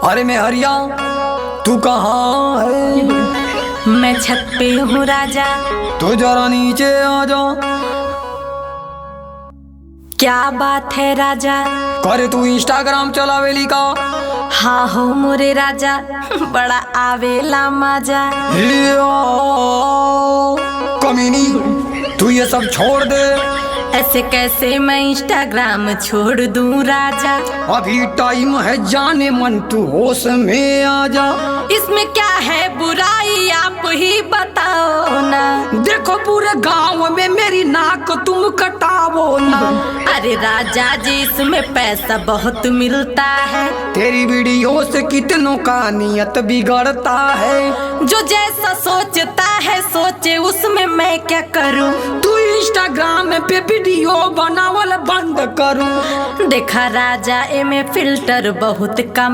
अरे मैं हरिया, तू कहाँ है? मैं छत पे हूँ राजा। तो जरा नीचे आ जा। क्या बात है राजा? करे तू इंस्टाग्राम चलावेली का? हाँ हो मोरे राजा, बड़ा आवेला मजा। कमीनी, तू ये सब छोड़ दे। ऐसे कैसे मैं इंस्टाग्राम छोड़ दूं राजा? अभी टाइम है जाने मन, तू होश में आ जा। इसमें क्या है बुराई, आप ही बताओ ना। देखो पूरे गांव में मेरी नाक तुम कटावो ना। अरे राजा जी, इसमें पैसा बहुत मिलता है। तेरी वीडियो से कितनों का नियत बिगड़ता है। जो जैसा सोचता है सोचे, उसमें मैं क्या करूं? तू इंस्टाग्राम पे वीडियो बनावल बंद करूं। देखा राजा, एमे फिल्टर बहुत कम